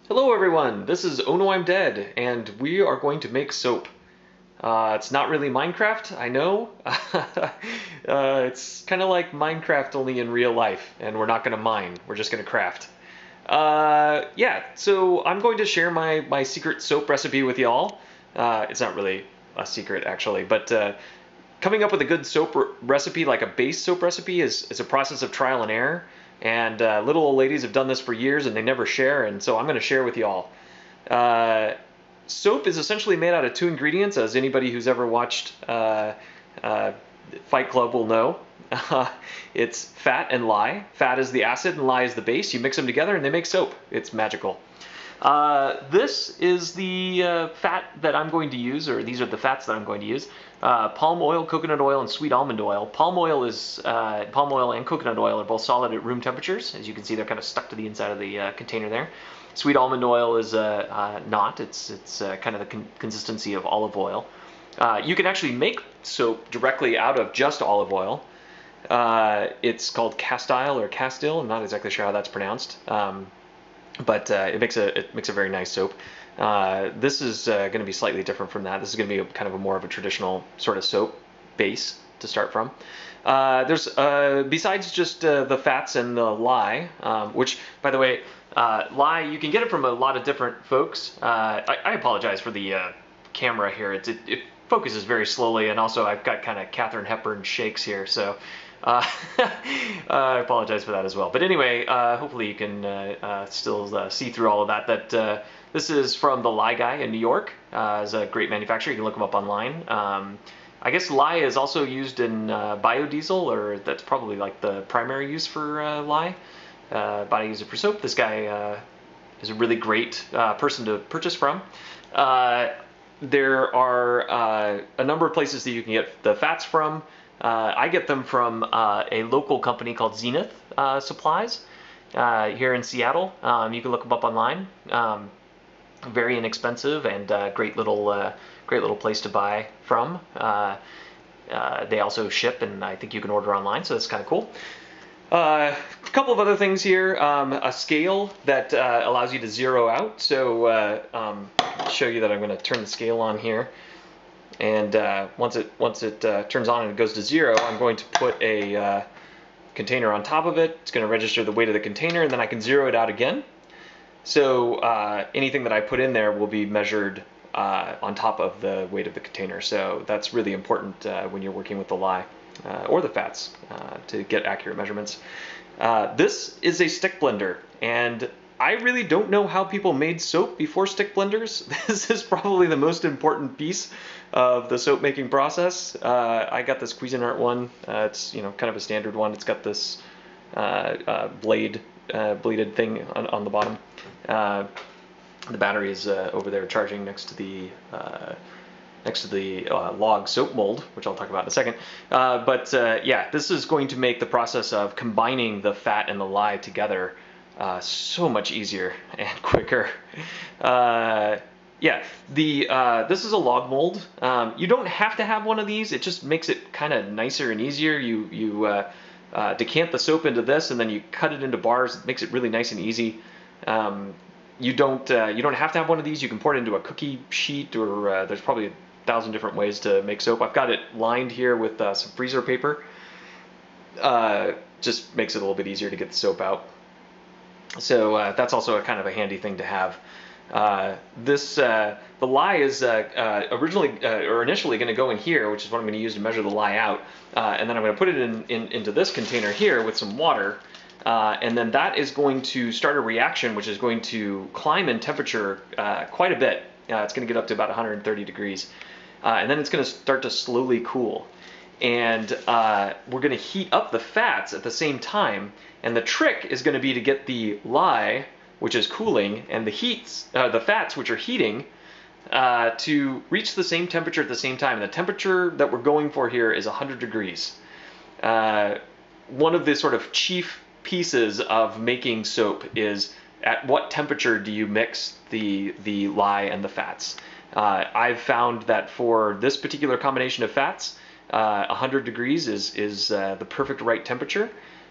Hello everyone, this is ohnoimdead, and we are going to make soap. It's not really Minecraft, I know. It's kind of like Minecraft only in real life, and we're not going to mine, we're just going to craft. Yeah, so I'm going to share my secret soap recipe with y'all. It's not really a secret actually, but coming up with a good soap recipe, like a base soap recipe, is a process of trial and error. And little old ladies have done this for years and they never share, and so I'm going to share with y'all. Uh, Soap is essentially made out of two ingredients, as anybody who's ever watched uh, Fight Club will know. It's fat and lye. Fat is the acid and lye is the base. You mix them together and they make soap. It's magical. This is the fat that I'm going to use, or these are the fats that I'm going to use. Palm oil, coconut oil, and sweet almond oil. Palm oil and coconut oil are both solid at room temperatures. As you can see, they're kind of stuck to the inside of the container there. Sweet almond oil is not. It's kind of the consistency of olive oil. You can actually make soap directly out of just olive oil. It's called castile or castile. I'm not exactly sure how that's pronounced. But it makes a very nice soap. This is going to be slightly different from that. This is going to be kind of a more of a traditional sort of soap base to start from. There's besides just the fats and the lye, which, by the way, lye, you can get it from a lot of different folks. I apologize for the camera here. It focuses very slowly, and also I've got kind of Katharine Hepburn shakes here, so I apologize for that as well. But anyway, hopefully you can still see through all of that. This is from the Lye Guy in New York. Is a great manufacturer. You can look him up online. I guess lye is also used in biodiesel, or that's probably like the primary use for lye. Biodiesel for soap. This guy is a really great person to purchase from. There are a number of places that you can get the fats from. I get them from a local company called Zenith Supplies here in Seattle. You can look them up online. Very inexpensive and great little place to buy from. They also ship, and I think you can order online, so that's kind of cool. A couple of other things here. A scale that allows you to zero out. So I'll show you that. I'm going to turn the scale on here. And once it turns on and it goes to 0, I'm going to put a container on top of it. It's going to register the weight of the container, and then I can zero it out again. So anything that I put in there will be measured on top of the weight of the container. So that's really important when you're working with the lye or the fats to get accurate measurements. This is a stick blender, and I really don't know how people made soap before stick blenders. This is probably the most important piece of the soap making process. I got this Cuisinart one. It's kind of a standard one. It's got this bladed thing on the bottom. The battery is over there charging next to the log soap mold, which I'll talk about in a second. Yeah, this is going to make the process of combining the fat and the lye together so much easier and quicker. Yeah, this is a log mold. You don't have to have one of these. It just makes it kind of nicer and easier. You decant the soap into this, and then you cut it into bars. It makes it really nice and easy. You don't have to have one of these. You can pour it into a cookie sheet, or there's probably 1,000 different ways to make soap. I've got it lined here with some freezer paper. Just makes it a little bit easier to get the soap out. So that's also a kind of a handy thing to have. The lye is initially going to go in here, which is what I'm going to use to measure the lye out, and then I'm going to put it into this container here with some water, and then that is going to start a reaction which is going to climb in temperature quite a bit. It's going to get up to about 130 degrees, and then it's going to start to slowly cool. And we're going to heat up the fats at the same time, and the trick is going to be to get the lye, which is cooling, and the fats, which are heating, to reach the same temperature at the same time. And the temperature that we're going for here is 100 degrees. One of the sort of chief pieces of making soap is at what temperature do you mix the lye and the fats. I've found that for this particular combination of fats, 100 degrees is the perfect right temperature,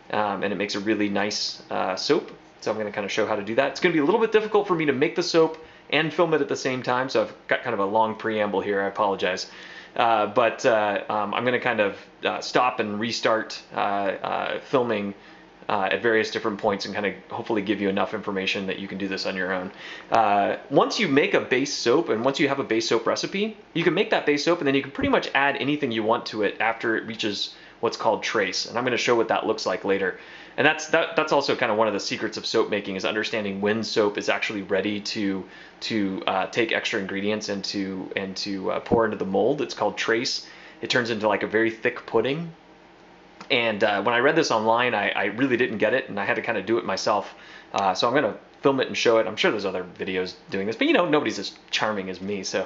and it makes a really nice soap. So I'm going to kind of show how to do that. It's going to be a little bit difficult for me to make the soap and film it at the same time, so I've got kind of a long preamble here. I apologize. I'm going to kind of stop and restart filming at various different points and kind of hopefully give you enough information that you can do this on your own. Once you make a base soap and once you have a base soap recipe, you can make that base soap and then you can pretty much add anything you want to it after it reaches what's called trace. And I'm going to show what that looks like later. And that's also kind of one of the secrets of soap making, is understanding when soap is actually ready to take extra ingredients and to pour into the mold. It's called trace. It turns into like a very thick pudding. And when I read this online, I really didn't get it, and I had to kind of do it myself. So I'm going to film it and show it. I'm sure there's other videos doing this, but nobody's as charming as me. So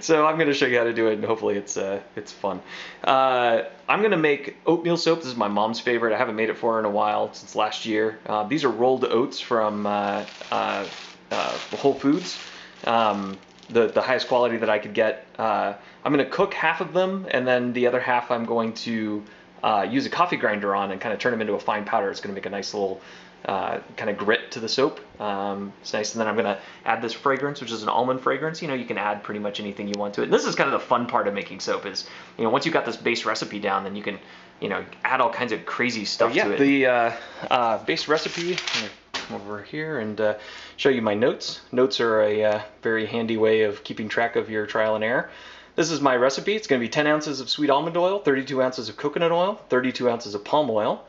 so I'm going to show you how to do it, and hopefully it's fun. I'm going to make oatmeal soap. This is my mom's favorite. I haven't made it for her in a while, since last year. These are rolled oats from Whole Foods. The highest quality that I could get. I'm going to cook half of them, and then the other half I'm going to use a coffee grinder on and kind of turn them into a fine powder. It's going to make a nice little kind of grit to the soap. It's nice. And then I'm going to add this fragrance, which is an almond fragrance. You can add pretty much anything you want to it. And this is kind of the fun part of making soap is, once you've got this base recipe down, then you can, add all kinds of crazy stuff to it. The base recipe, come over here and show you my notes. Notes are a very handy way of keeping track of your trial and error. This is my recipe. It's going to be 10 ounces of sweet almond oil, 32 ounces of coconut oil, 32 ounces of palm oil,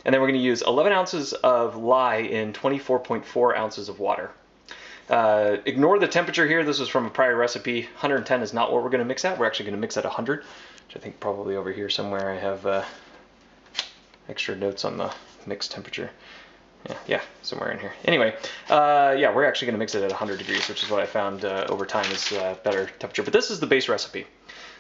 and then we're going to use 11 ounces of lye in 24.4 ounces of water. Ignore the temperature here. This is from a prior recipe. 110 is not what we're going to mix at. We're actually going to mix at 100, which I think probably over here somewhere I have extra notes on the mix temperature. Yeah, somewhere in here. Anyway, yeah, we're actually going to mix it at 100 degrees, which is what I found over time is better temperature. But this is the base recipe.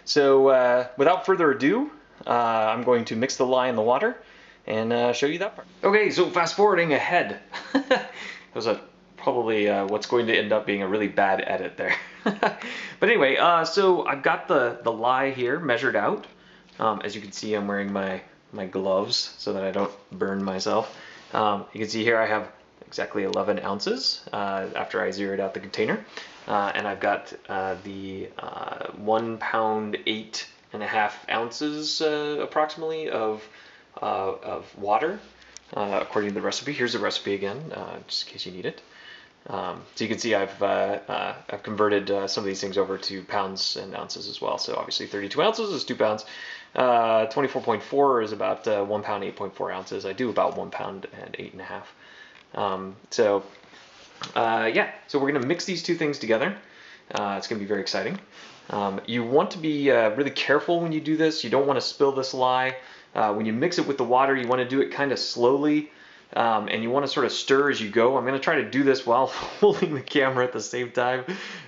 So without further ado, I'm going to mix the lye in the water and show you that part. Okay, so fast forwarding ahead. That was probably what's going to end up being a really bad edit there. But anyway, so I've got the lye here measured out. As you can see, I'm wearing my gloves so that I don't burn myself. You can see here I have exactly 11 ounces after I zeroed out the container. And I've got the 1 pound 8.5 ounces approximately of water according to the recipe. Here's the recipe again, just in case you need it. So you can see I've converted some of these things over to pounds and ounces as well. So obviously 32 ounces is 2 pounds. 24.4 is about 1 pound 8.4 ounces. I do about 1 pound and 8.5. Yeah, so we're going to mix these two things together. It's going to be very exciting. You want to be really careful when you do this. You don't want to spill this lye. When you mix it with the water, you want to do it kind of slowly. And you want to sort of stir as you go. I'm going to try to do this while holding the camera at the same time.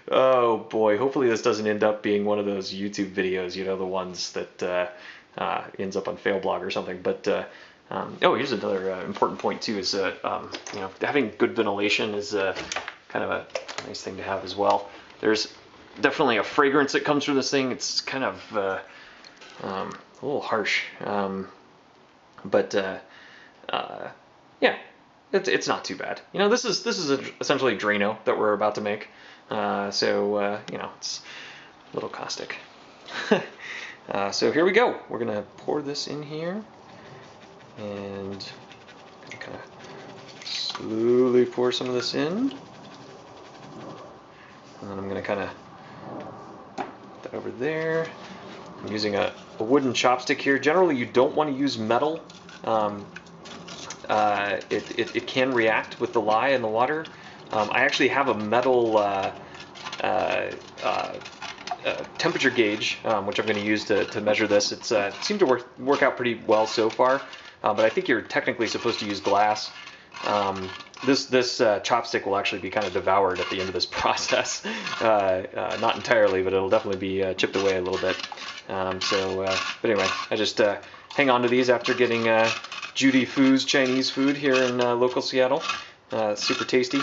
Oh boy, hopefully this doesn't end up being one of those YouTube videos, the ones that ends up on Failblog or something. But oh, here's another important point too, is having good ventilation is kind of a nice thing to have as well. There's definitely a fragrance that comes from this thing. It's kind of a little harsh, yeah, it's not too bad. This is essentially Drano that we're about to make, so it's a little caustic. So here we go. We're gonna pour this in here, and kind of slowly pour some of this in, and then I'm gonna kind of put that over there. I'm using a wooden chopstick here. Generally, you don't want to use metal. It can react with the lye and the water. I actually have a metal temperature gauge, which I'm going to use to measure this. It's seemed to work out pretty well so far, but I think you're technically supposed to use glass. This chopstick will actually be kind of devoured at the end of this process. Not entirely, but it'll definitely be chipped away a little bit. But anyway, I just hang on to these after getting Judy Fu's Chinese food here in local Seattle. Super tasty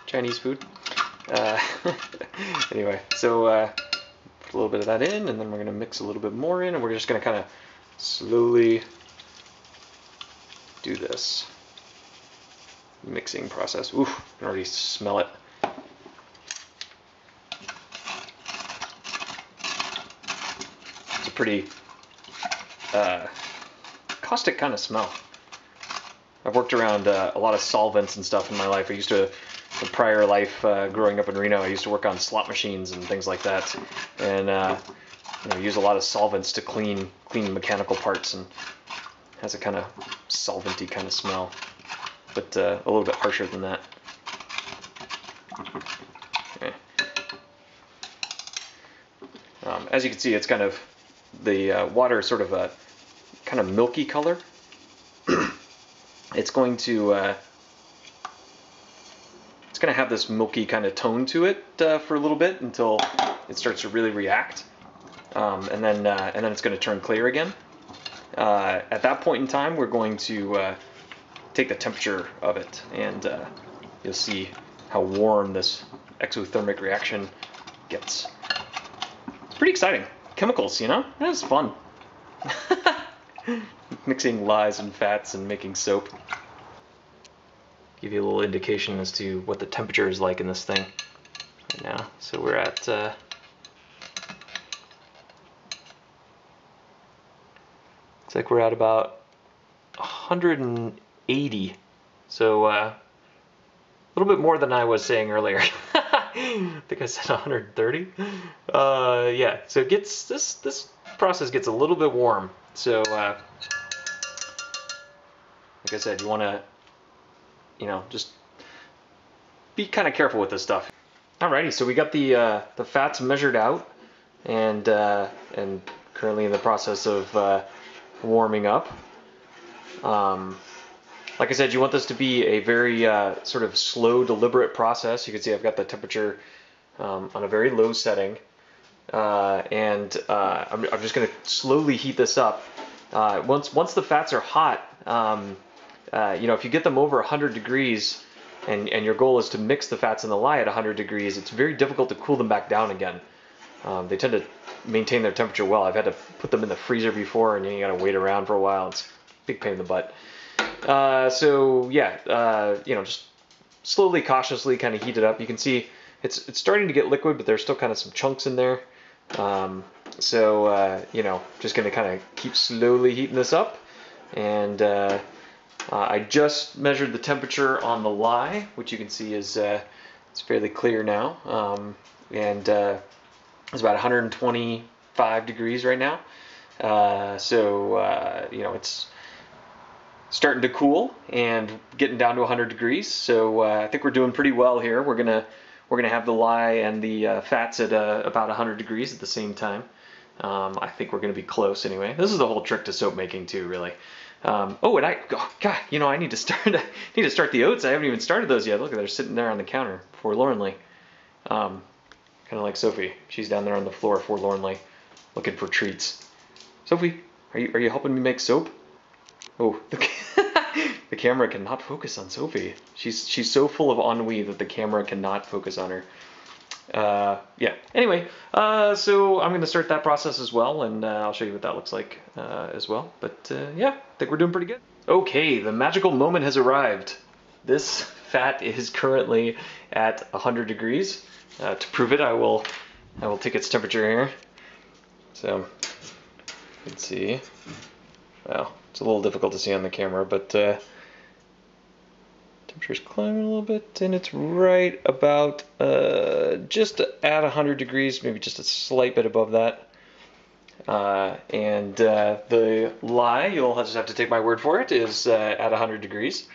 Chinese food. Anyway, so put a little bit of that in, and then we're going to mix a little bit more in, and we're just going to kind of slowly do this. mixing process. Oof, I can already smell it. It's a pretty caustic kind of smell. I've worked around a lot of solvents and stuff in my life. I used to, in prior life, growing up in Reno, I used to work on slot machines and things like that, and use a lot of solvents to clean mechanical parts, and it has a kind of solventy kind of smell, but a little bit harsher than that. Okay. As you can see, it's kind of the water is sort of a kind of milky color. It's going to have this milky kind of tone to it for a little bit until it starts to really react, and then it's going to turn clear again. At that point in time, we're going to take the temperature of it, and you'll see how warm this exothermic reaction gets. It's pretty exciting. Chemicals, you know? That's fun. Mixing lyes and fats and making soap. Give you a little indication as to what the temperature is like in this thing right now. So we're at looks like we're at about 180. So a little bit more than I was saying earlier. I think I said 130. Yeah, so it gets this process gets a little bit warm. So like I said, you want to just be kind of careful with this stuff. Alrighty, so we got the fats measured out, and currently in the process of warming up. Like I said, you want this to be a very sort of slow, deliberate process. You can see I've got the temperature on a very low setting, and I'm just going to slowly heat this up. Once the fats are hot, if you get them over 100 degrees, and your goal is to mix the fats and the lye at 100 degrees, it's very difficult to cool them back down again. They tend to maintain their temperature well. I've had to put them in the freezer before, and you got to wait around for a while. It's a big pain in the butt. So yeah, just slowly, cautiously kind of heat it up. You can see it's starting to get liquid, but there's still kind of some chunks in there. Just going to kind of keep slowly heating this up. And I just measured the temperature on the lye, which you can see is it's fairly clear now. It's about 125 degrees right now. It's starting to cool and getting down to 100 degrees. So I think we're doing pretty well here. We're gonna have the lye and the fats at about 100 degrees at the same time. I think we're gonna be close anyway. This is the whole trick to soap making too, really. God, I need to start the oats. I haven't even started those yet. Look, they're sitting there on the counter forlornly. Kind of like Sophie. She's down there on the floor forlornly, looking for treats. Sophie, are you helping me make soap? Oh, the camera cannot focus on Sophie. She's so full of ennui that the camera cannot focus on her. Yeah. Anyway, so I'm going to start that process as well, and I'll show you what that looks like as well. But yeah, I think we're doing pretty good. Okay, the magical moment has arrived. This fat is currently at 100 degrees. To prove it, I will take its temperature here. So let's see. Well, it's a little difficult to see on the camera, but temperature's climbing a little bit, and it's right about just at 100 degrees, maybe just a slight bit above that. The lye, you'll just have to take my word for it, is at 100 degrees.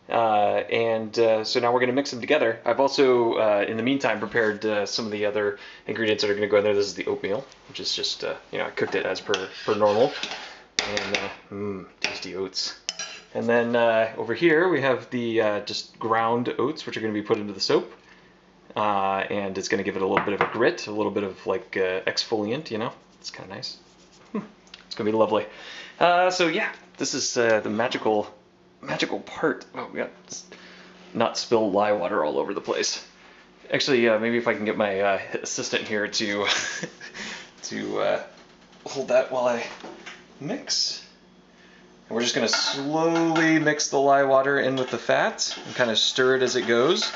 So now we're going to mix them together. I've also, in the meantime, prepared some of the other ingredients that are going to go in there. This is the oatmeal, which is just, I cooked it as per normal. And tasty oats. And then over here we have the just ground oats, which are going to be put into the soap. And it's going to give it a little bit of a grit, a little bit of like exfoliant, It's kind of nice. It's going to be lovely. So yeah, this is the magical part. Oh, we got not spill lye water all over the place. Actually, maybe if I can get my assistant here to hold that while I mix. And we're just going to slowly mix the lye water in with the fat and kind of stir it as it goes.